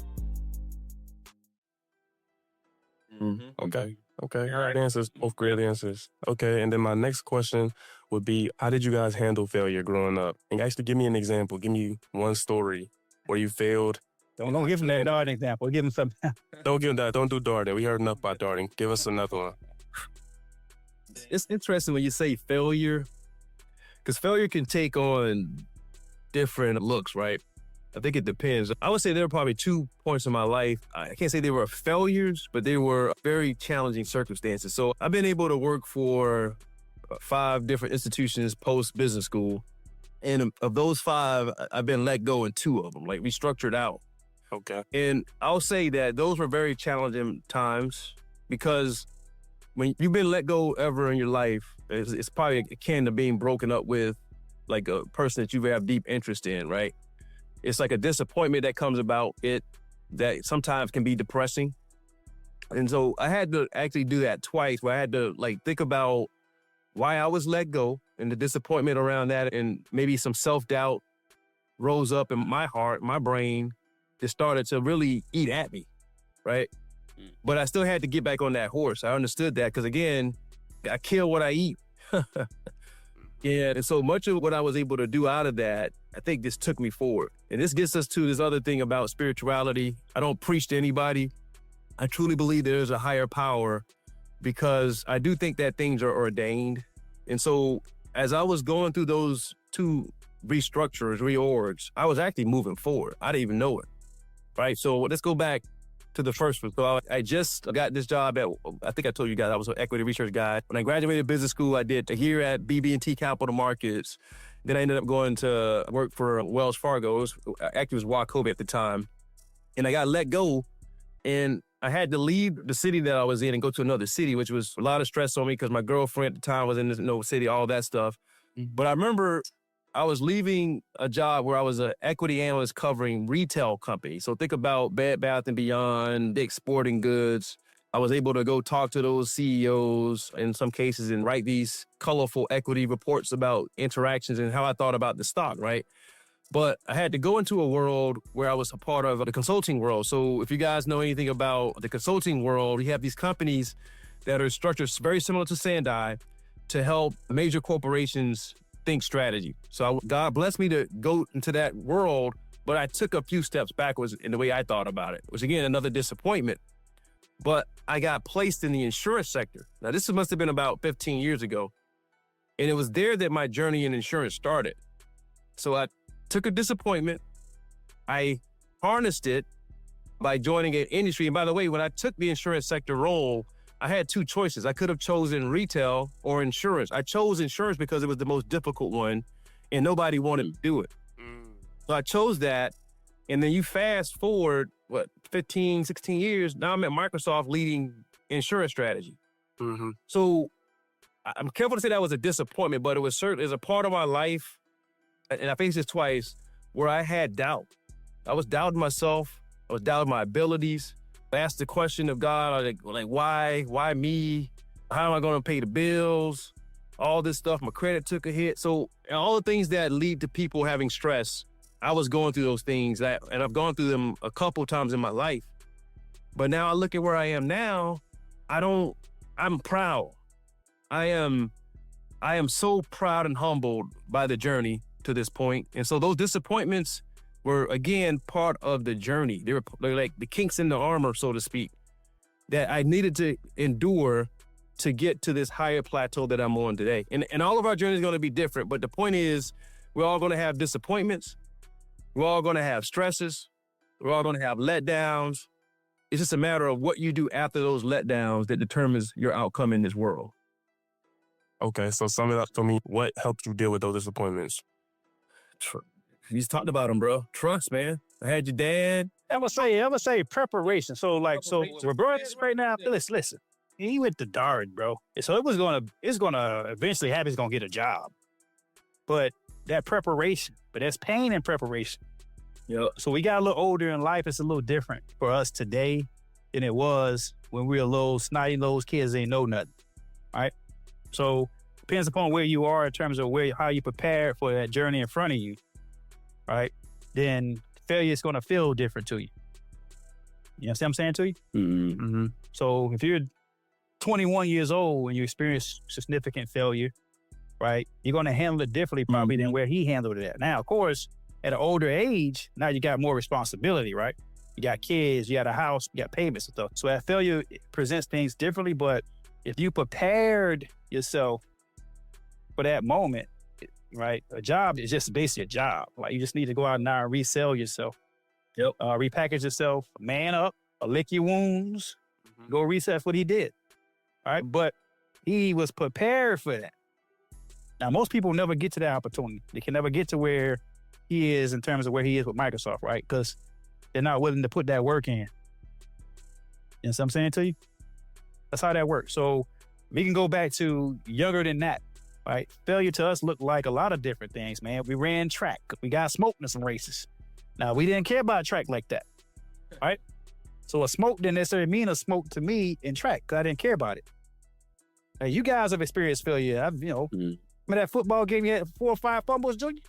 Okay. Great answers. Both great answers. Okay. And then my next question would be, how did you guys handle failure growing up? And actually give me an example. Give me one story where you failed. Don't give him that darting example. Give him some. Don't give him that. Don't do darting. We heard enough about darting. Give us another one. It's interesting when you say failure, because failure can take on different looks, right? I think it depends. I would say there were probably 2 points in my life. I can't say they were failures, but they were very challenging circumstances. So I've been able to work for 5 different institutions post-business school. And of those 5, I've been let go in 2 of them, like restructured out. Okay. And I'll say that those were very challenging times because when you've been let go ever in your life, it's probably akin to being broken up with like a person that you have deep interest in, right? It's like a disappointment that comes about it that sometimes can be depressing. And so I had to actually do that twice where I had to like think about why I was let go and the disappointment around that, and maybe some self-doubt rose up in my heart, my brain, that started to really eat at me, right? But I still had to get back on that horse. I understood that because, again, I kill what I eat. Yeah, and so much of what I was able to do out of that, I think this took me forward. And this gets us to this other thing about spirituality. I don't preach to anybody. I truly believe there is a higher power because I do think that things are ordained. And so as I was going through those 2 restructures, reorgs, I was actually moving forward. I didn't even know it, right? So let's go back to the first one. So I just got this job at, I think I told you guys, I was an equity research guy. When I graduated business school, I did a year at BB&T Capital Markets. Then I ended up going to work for Wells Fargo. It was Wachovia at the time. And I got let go. And I had to leave the city that I was in and go to another city, which was a lot of stress on me because my girlfriend at the time was in this city, all that stuff. But I remember I was leaving a job where I was an equity analyst covering retail companies. So think about Bed Bath & Beyond, Dick's Sporting Goods. I was able to go talk to those CEOs in some cases and write these colorful equity reports about interactions and how I thought about the stock, right? But I had to go into a world where I was a part of the consulting world. So if you guys know anything about the consulting world, you have these companies that are structured very similar to Sandai to help major corporations think strategy. So God blessed me to go into that world, but I took a few steps backwards in the way I thought about it, which again, another disappointment. But I got placed in the insurance sector. Now this must have been about 15 years ago. And it was there that my journey in insurance started. So I took a disappointment. I harnessed it by joining an industry. And by the way, when I took the insurance sector role, I had 2 choices. I could have chosen retail or insurance. I chose insurance because it was the most difficult one and nobody wanted to do it. So I chose that. And then you fast forward, 15, 16 years, now I'm at Microsoft leading insurance strategy. So I'm careful to say that was a disappointment, but it was certainly is a part of my life. And I faced this twice where I had doubt. I was doubting myself. I was doubting my abilities. I asked the question of God, like why me? How am I going to pay the bills? All this stuff. My credit took a hit. So all the things that lead to people having stress, I was going through those things and I've gone through them a couple times in my life. But now I look at where I am now. I'm proud. I am so proud and humbled by the journey to this point. And so those disappointments were, again, part of the journey. They're like the kinks in the armor, so to speak, that I needed to endure to get to this higher plateau that I'm on today. And all of our journey is going to be different. But the point is, we're all going to have disappointments. We're all going to have stresses. We're all going to have letdowns. It's just a matter of what you do after those letdowns that determines your outcome in this world. Okay, so sum it up for me. What helped you deal with those disappointments? You just talked about them, bro. Trust, man. I had your dad. I'm gonna say preparation. So we're brothers right now. Listen. He went to Dart, bro. So it's gonna eventually happen. He's gonna get a job. But that preparation, that's pain and preparation. Yeah. So we got a little older in life. It's a little different for us today than it was when we were little snotty-nosed kids ain't know nothing. All right. So depends upon where you are in terms of how you prepare for that journey in front of you. Right. Then failure is going to feel different to you. You know what I'm saying to you? Mm-hmm. So if you're 21 years old and you experience significant failure, right, you're going to handle it differently probably than where he handled it at. Now, of course, at an older age, now you got more responsibility, right? You got kids, you got a house, you got payments and stuff. So that failure presents things differently, but if you prepared yourself for that moment, right, a job is just basically a job. Like, you just need to go out now and resell yourself. Yep. Repackage yourself, man up, lick your wounds, go reset what he did. All right. But he was prepared for that. Now, most people never get to that opportunity. They can never get to where he is in terms of where he is with Microsoft, right? Because they're not willing to put that work in. You know what I'm saying to you? That's how that works. So we can go back to younger than that, right? Failure to us looked like a lot of different things, man. We ran track. We got smoked in some races. Now, we didn't care about track like that, right? So a smoke didn't necessarily mean a smoke to me in track because I didn't care about it. Now, you guys have experienced failure. Remember that football game you had 4 or 5 fumbles, Junior?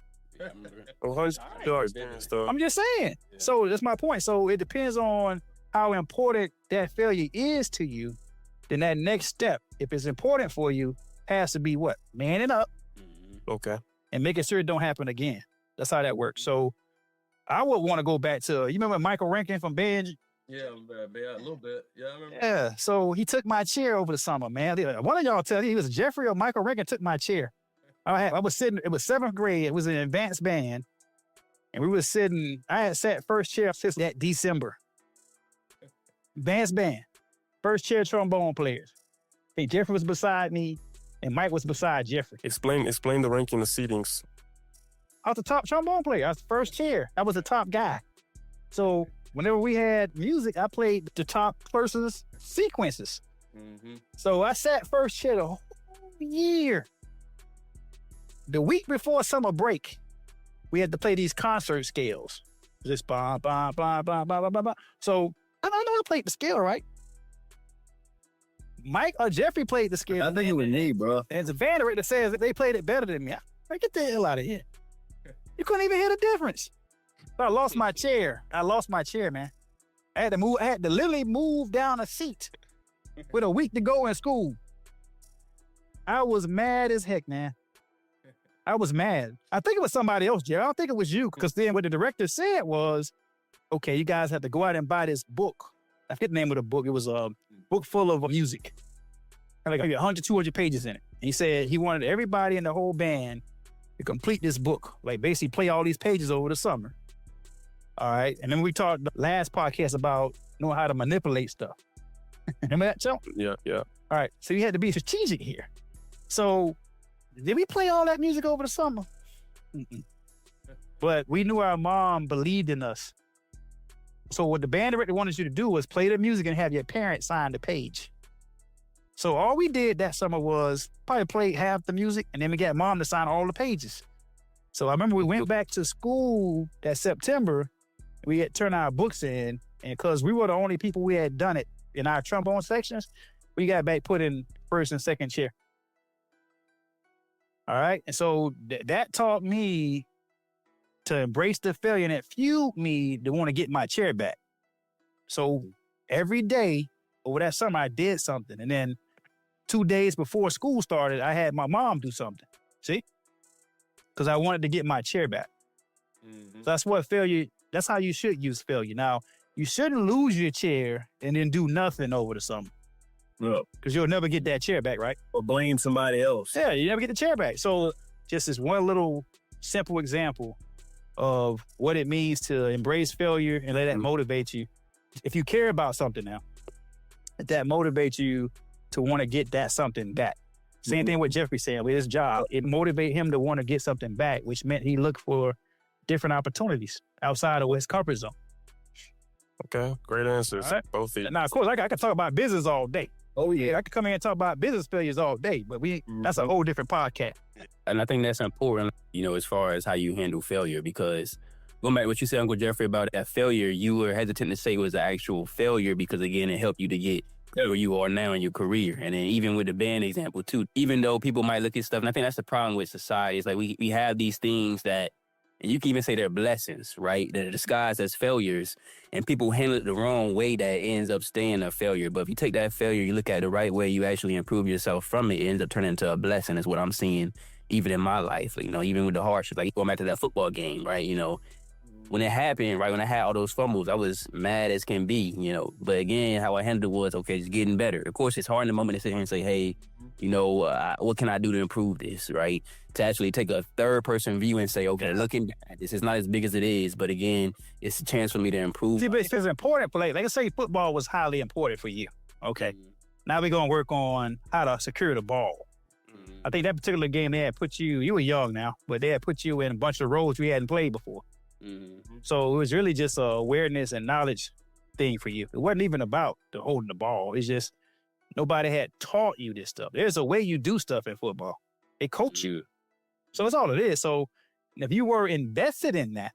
I'm just saying. Yeah. So that's my point. So it depends on how important that failure is to you. Then that next step, if it's important for you, has to be what? Manning up. Okay. And making sure it don't happen again. That's how that works. So I would want to go back to, you remember Michael Rankin from Benj? Yeah, a little bit. Yeah, I remember. Yeah, so he took my chair over the summer, man. One of y'all tell me, it was Jeffery or Michael Rankin took my chair. I was sitting, it was 7th grade, it was an advanced band. And we were sitting, I had sat first chair since that December. Advanced band, first chair trombone players. Hey, Jeffery was beside me and Mike was beside Jeffery. Explain the ranking, the seatings. I was the top trombone player. I was the first chair. I was the top guy. So whenever we had music, I played the top person's sequences. So I sat first chair the whole year. The week before summer break, we had to play these concert scales. Just blah, blah, blah, blah, blah, blah, blah, blah. So I know I played the scale, right? Mike or Jeffrey played the scale. I think it was me, bro. And the band director says that they played it better than me. I get the hell out of here. You couldn't even hear the difference. So I lost my chair. Man. I had to move. I had to literally move down a seat with a week to go in school. I was mad as heck, man. I was mad. I think it was somebody else, Jerry. I don't think it was you, because then what the director said was, okay, you guys have to go out and buy this book. I forget the name of the book. It was a book full of music. Like 100, 200 pages in it. And he said he wanted everybody in the whole band to complete this book. Like basically play all these pages over the summer. All right. And then we talked the last podcast about knowing how to manipulate stuff. Remember that, Joe? Yeah. All right. So you had to be strategic here. So did we play all that music over the summer? But we knew our mom believed in us. So what the band director wanted you to do was play the music and have your parents sign the page. So all we did that summer was probably play half the music, and then we got mom to sign all the pages. So I remember we went back to school that September. We had turned our books in, and because we were the only people we had done it in our trombone sections, we got back put in first and second chair. All right. And so that taught me to embrace the failure, and it fueled me to want to get my chair back. So every day over that summer, I did something. And then 2 days before school started, I had my mom do something. See? Because I wanted to get my chair back. So that's what failure, that's how you should use failure. Now, you shouldn't lose your chair and then do nothing over the summer. Because you'll never get that chair back, right? Or blame somebody else. Yeah, you never get the chair back. So just this one little simple example of what it means to embrace failure and let that motivate you. If you care about something now, that motivates you to want to get that something back. Same thing with Jeffrey saying with his job. It motivated him to want to get something back, which meant he looked for different opportunities outside of his comfort zone. Okay, great answers. Right. Both of you. Now, of course, I could talk about business all day. Oh, yeah. I could come in and talk about business failures all day, but that's a whole different podcast. And I think that's important, as far as how you handle failure, because going back to what you said, Uncle Jeffrey, about that failure, you were hesitant to say it was an actual failure because, again, it helped you to get where you are now in your career. And then even with the band example, too, even though people might look at stuff, and I think that's the problem with society, is like we have these things that And you can even say they're blessings, right? That are disguised as failures. And people handle it the wrong way that ends up staying a failure. But if you take that failure, you look at it the right way, you actually improve yourself from it, it ends up turning into a blessing is what I'm seeing even in my life. You know, even with the hardship, like going back to that football game, right? You know, when it happened, right, when I had all those fumbles, I was mad as can be, you know. But again, how I handled it was, okay, just getting better. Of course, it's hard in the moment to sit here and say, hey, you know, what can I do to improve this, right? To actually take a third-person view and say, okay, looking at this, it's not as big as it is, but again, it's a chance for me to improve. See, but it's important. Like, let's say football was highly important for you. Okay. Now we're going to work on how to secure the ball. I think that particular game, they had put you were young now, but they had put you in a bunch of roles you hadn't played before. So it was really just a awareness and knowledge thing for you. It wasn't even about the holding the ball. It's just nobody had taught you this stuff. There's a way you do stuff in football. They coach you. So that's all it is. So if you were invested in that,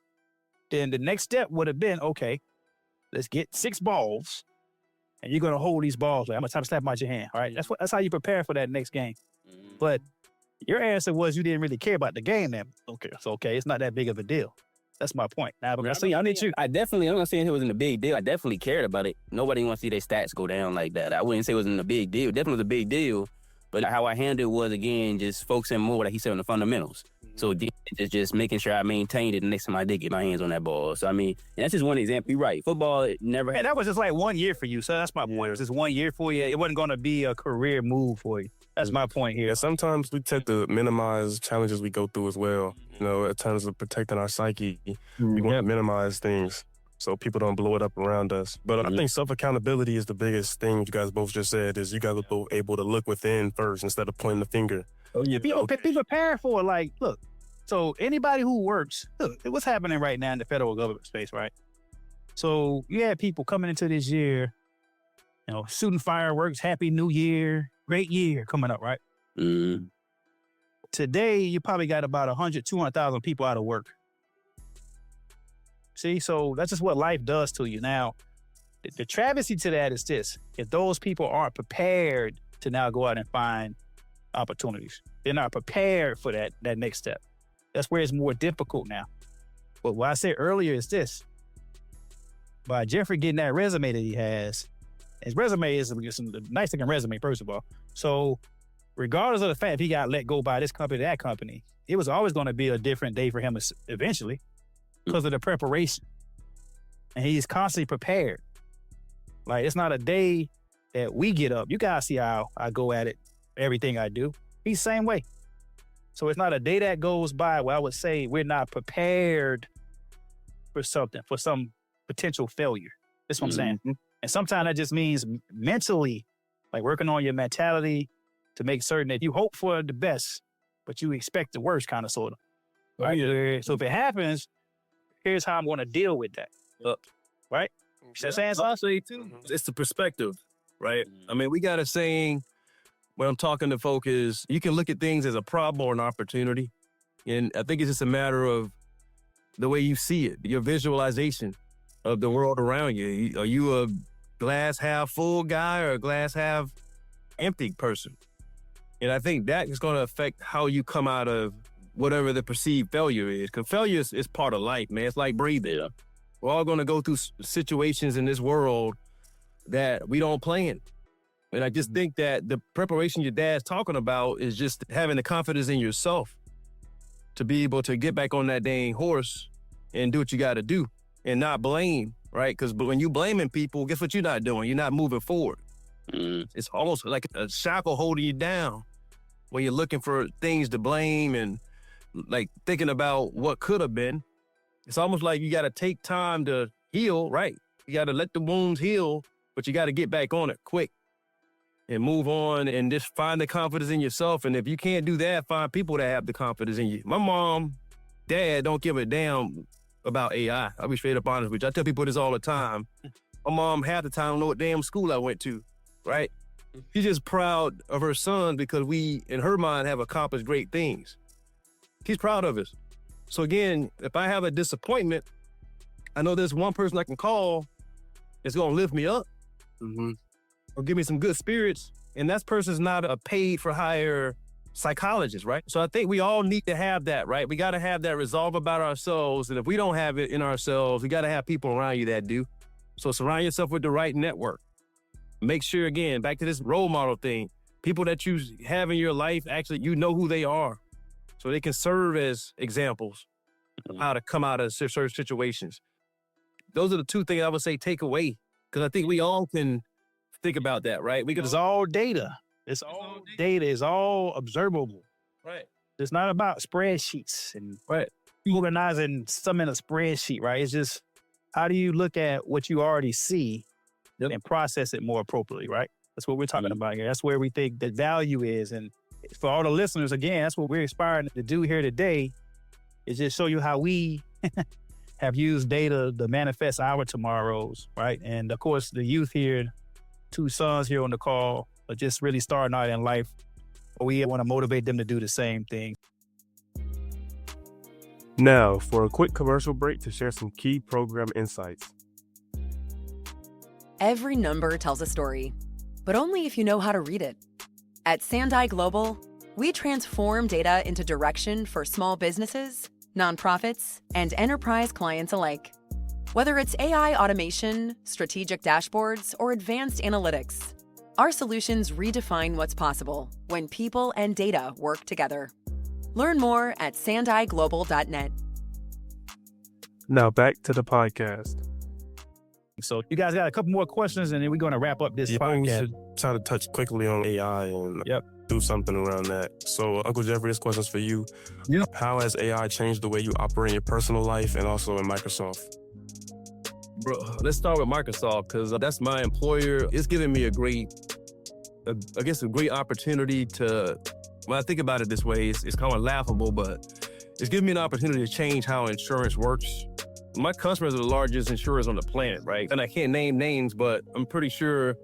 then the next step would have been, okay, let's get 6 balls, and you're going to hold these balls. Like, I'm going to slap them out your hand. All right, that's how you prepare for that next game. But your answer was you didn't really care about the game then. Okay, so it's not that big of a deal. That's my point. Now, I'm not saying it wasn't a big deal. I definitely cared about it. Nobody wants to see their stats go down like that. I wouldn't say it wasn't a big deal. Definitely was a big deal. But how I handled it was, again, just focusing more, like he said, on the fundamentals. So it's just making sure I maintained it the next time I did get my hands on that ball. So, I mean, and that's just one example. You're right. Football, it never had. And that was just like 1 year for you. So that's my point. It was just 1 year for you. It wasn't going to be a career move for you. That's my point here. Yeah, sometimes we tend to minimize challenges we go through as well. You know, in terms of protecting our psyche, we want to minimize things so people don't blow it up around us. But I think self-accountability is the biggest thing you guys both just said, is you guys are both able to look within first instead of pointing the finger. Oh, yeah. Be prepared for it. Like, look, so anybody who works, look, what's happening right now in the federal government space, right? So you had people coming into this year, you know, shooting fireworks, Happy New Year, great year coming up, right? Today, you probably got about 100, 200,000 people out of work. See, so that's just what life does to you. Now, the travesty to that is this. If those people aren't prepared to now go out and find opportunities, they're not prepared for that next step. That's where it's more difficult now. But what I said earlier is this. By Jeffery getting that resume that he has, his resume is a nice looking resume, first of all. So regardless of the fact if he got let go by this company, that company, it was always going to be a different day for him eventually because of the preparation. And he's constantly prepared. Like, it's not a day that we get up. You guys see how I go at it, everything I do. He's the same way. So it's not a day that goes by where I would say we're not prepared for something, for some potential failure. That's what I'm saying. And sometimes that just means mentally, like working on your mentality to make certain that you hope for the best, but you expect the worst, kind of, sort of. Right? So if it happens, here's how I'm going to deal with that. Right? You saying something? I'll say too, it's the perspective, right? I mean, we got a saying when I'm talking to folk is you can look at things as a problem or an opportunity. And I think it's just a matter of the way you see it, your visualization of the world around you. Are you a glass half full guy or a glass half empty person? And I think that is going to affect how you come out of whatever the perceived failure is. Because failure is part of life, man. It's like breathing. Yeah. We're all going to go through situations in this world that we don't plan. And I just think that the preparation your dad's talking about is just having the confidence in yourself to be able to get back on that dang horse and do what you got to do and not blame, right? Because when you blaming people, guess what you're not doing? You're not moving forward. It's almost like a shackle holding you down when you're looking for things to blame and like thinking about what could have been. It's almost like you got to take time to heal, right? You got to let the wounds heal, but you got to get back on it quick and move on and just find the confidence in yourself. And if you can't do that, find people that have the confidence in you. My mom, dad don't give a damn about AI. I'll be straight up honest with you. I tell people this all the time. My mom half the time don't know what damn school I went to, right? She's just proud of her son because we, in her mind, have accomplished great things. She's proud of us. So again, if I have a disappointment, I know there's one person I can call that's gonna lift me up or give me some good spirits. And that person's not a paid for hire psychologists, right? So I think we all need to have that, right? We got to have that resolve about ourselves. And if we don't have it in ourselves, we got to have people around you that do. So surround yourself with the right network. Make sure, again, back to this role model thing, people that you have in your life, actually, you know who they are. So they can serve as examples of how to come out of certain situations. Those are the two things I would say take away. Because I think we all can think about that, right? It's all data. It's all data. It's all observable. Right. It's not about spreadsheets and Right. organizing some in a spreadsheet, right? It's just how do you look at what you already see and process it more appropriately, right? That's what we're talking about here. That's where we think the value is. And for all the listeners, again, that's what we're aspiring to do here today is just show you how we have used data to manifest our tomorrows, right? And of course, the youth here, 2 sons here on the call, are just really starting out in life. We want to motivate them to do the same thing. Now, for a quick commercial break to share some key program insights. Every number tells a story, but only if you know how to read it. At Sandai Global, we transform data into direction for small businesses, nonprofits, and enterprise clients alike. Whether it's AI automation, strategic dashboards, or advanced analytics, our solutions redefine what's possible when people and data work together. Learn more at sandaiglobal.net. Now back to the podcast. So you guys got a couple more questions and then we're going to wrap up this We podcast. should try to touch quickly on AI and do something around that. So Uncle Jeffery, this question's for you. Yep. How has AI changed the way you operate in your personal life and also in Microsoft? Bro, let's start with Microsoft because that's my employer. It's giving me a great opportunity to, when I think about it this way, it's kind of laughable, but it's giving me an opportunity to change how insurance works. My customers are the largest insurers on the planet, right? And I can't name names, but I'm pretty sure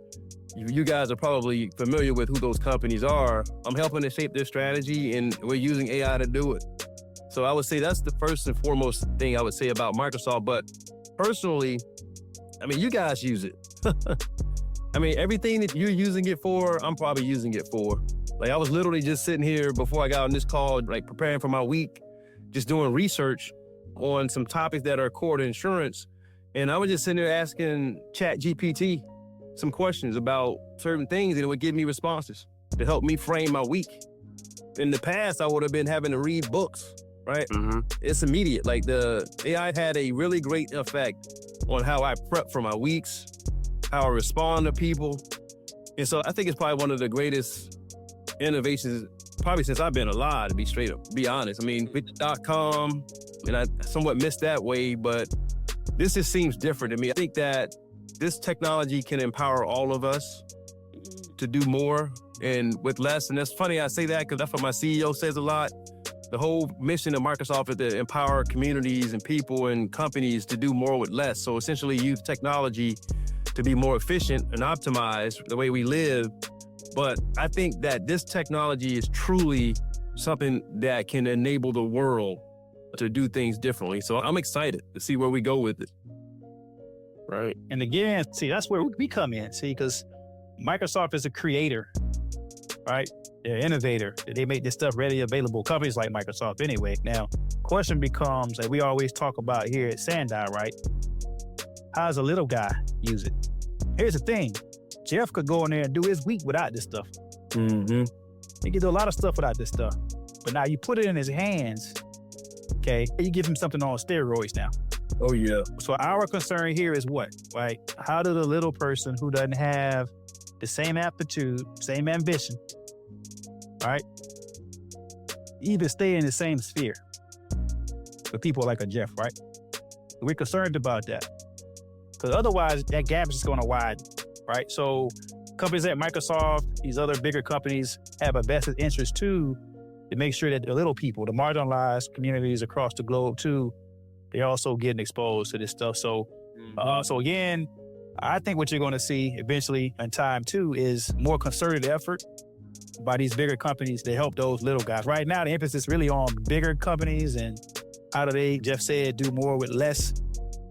you guys are probably familiar with who those companies are. I'm helping to shape their strategy, and we're using AI to do it. So I would say that's the first and foremost thing I would say about Microsoft. But personally, I mean, you guys use it. I mean, everything that you're using it for, I'm probably using it for. Like, I was literally just sitting here before I got on this call, like preparing for my week, just doing research on some topics that are core to insurance. And I was just sitting there asking ChatGPT some questions about certain things, and it would give me responses to help me frame my week. In the past, I would have been having to read books, right? Mm-hmm. It's immediate. Like, the AI had a really great effect on how I prep for my weeks, how I respond to people. And so I think it's probably one of the greatest innovations probably since I've been alive, to be honest. I mean, with .com, and I somewhat missed that way, but this just seems different to me. I think that this technology can empower all of us to do more and with less. And that's funny I say that because that's what my CEO says a lot. The whole mission of Microsoft is to empower communities and people and companies to do more with less. So essentially use technology to be more efficient and optimize the way we live. But I think that this technology is truly something that can enable the world to do things differently. So I'm excited to see where we go with it. Right. And again, see, that's where we come in, see, because Microsoft is a creator, right? They're an innovator. They make this stuff readily available. Companies like Microsoft anyway. Now, question becomes, like we always talk about here at Sandai, right? How does a little guy use it? Here's the thing. Jeff could go in there and do his week without this stuff. Mm-hmm. He could do a lot of stuff without this stuff. But now you put it in his hands, okay? You give him something on steroids now. Oh, yeah. So our concern here is what, right? How does a little person who doesn't have the same aptitude, same ambition, right, even stay in the same sphere with people like a Jeff, right? We're concerned about that. Because otherwise, that gap is just going to widen, right? So companies like Microsoft, these other bigger companies have a vested interest too to make sure that the little people, the marginalized communities across the globe too, they're also getting exposed to this stuff. So, so again, I think what you're going to see eventually in time too is more concerted effort by these bigger companies to help those little guys. Right now, the emphasis is really on bigger companies and how do they, Jeff said, do more with less.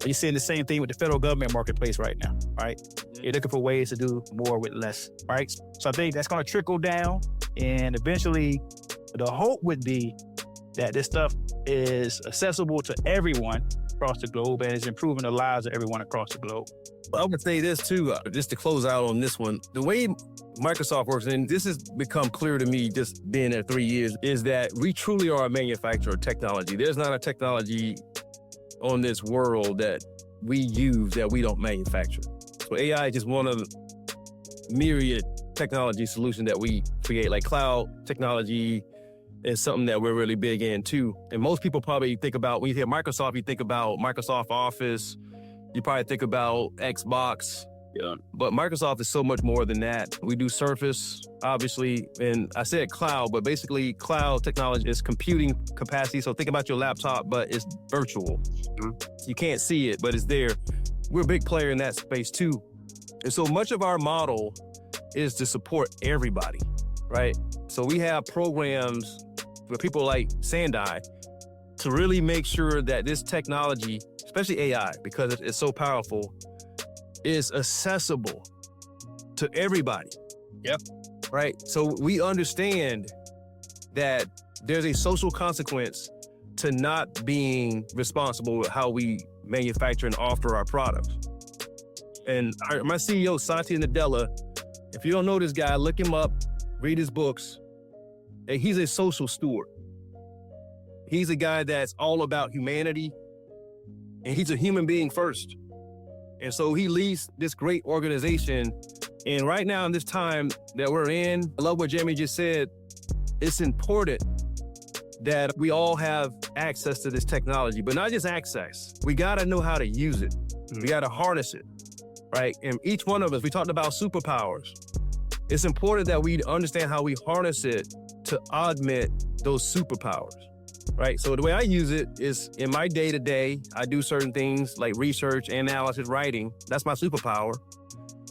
You're seeing the same thing with the federal government marketplace right now, right? You're looking for ways to do more with less, right? So I think that's going to trickle down, and eventually The hope would be that this stuff is accessible to everyone across the globe and is improving the lives of everyone across the globe. I would say this too, just to close out on this one. The way Microsoft works, and this has become clear to me just being there 3 years, is that we truly are a manufacturer of technology. There's not a technology on this world that we use that we don't manufacture. So AI is just one of the myriad technology solutions that we create, like cloud technology is something that we're really big in too. And most people probably think about, when you hear Microsoft, you think about Microsoft Office, you probably think about Xbox. Yeah. But Microsoft is so much more than that. We do Surface, obviously, and I said cloud, but basically cloud technology is computing capacity. So think about your laptop, but it's virtual. Mm-hmm. You can't see it, but it's there. We're a big player in that space too. And so much of our model is to support everybody, right? So we have programs for people like Sandai to really make sure that this technology, especially AI, because it's so powerful, is accessible to everybody. Yep. Right? So we understand that there's a social consequence to not being responsible with how we manufacture and offer our products. And my CEO, Santi Nadella, if you don't know this guy, look him up, read his books. And he's a social steward. He's a guy that's all about humanity, and he's a human being first. And so he leads this great organization. And right now in this time that we're in, I love what Jamie just said, it's important that we all have access to this technology, but not just access. We gotta know how to use it. We gotta harness it, right? And each one of us, we talked about superpowers. It's important that we understand how we harness it to augment those superpowers, right? So the way I use it is in my day-to-day, I do certain things like research, analysis, writing. That's my superpower.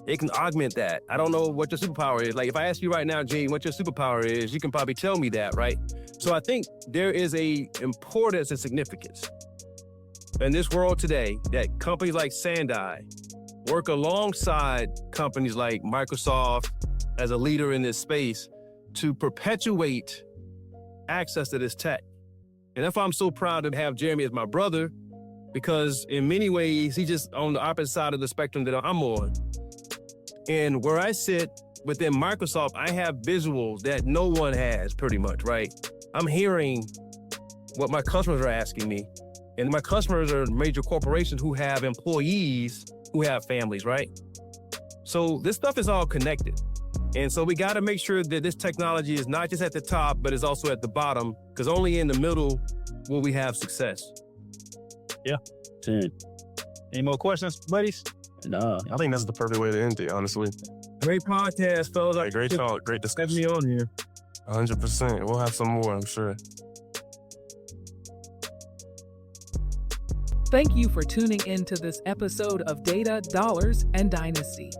It can augment that. I don't know what your superpower is. Like if I ask you right now, Jayden, what your superpower is, you can probably tell me that, right? So I think there is a importance and significance in this world today that companies like Sandai work alongside companies like Microsoft as a leader in this space to perpetuate access to this tech. And that's why I'm so proud to have Jeremy as my brother, because in many ways, he's just on the opposite side of the spectrum that I'm on. And where I sit within Microsoft, I have visuals that no one has pretty much, right? I'm hearing what my customers are asking me. And my customers are major corporations who have employees who have families, right? So this stuff is all connected. And so we got to make sure that this technology is not just at the top, but is also at the bottom, because only in the middle will we have success. Yeah. Any more questions, buddies? No. I think that's the perfect way to end it, honestly. Great podcast, fellas. Hey, great talk, great discussion. Have me on here. 100%. We'll have some more, I'm sure. Thank you for tuning in to this episode of Data, Dollars, and Dynasty.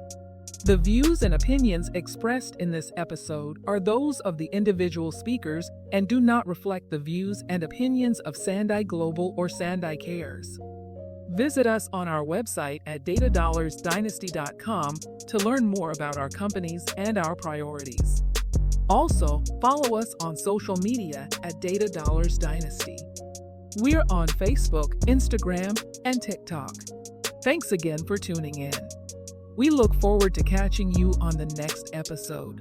The views and opinions expressed in this episode are those of the individual speakers and do not reflect the views and opinions of Sandai Global or Sandai Cares. Visit us on our website at datadollarsdynasty.com to learn more about our companies and our priorities. Also, follow us on social media at Data Dollars Dynasty. We're on Facebook, Instagram, and TikTok. Thanks again for tuning in. We look forward to catching you on the next episode.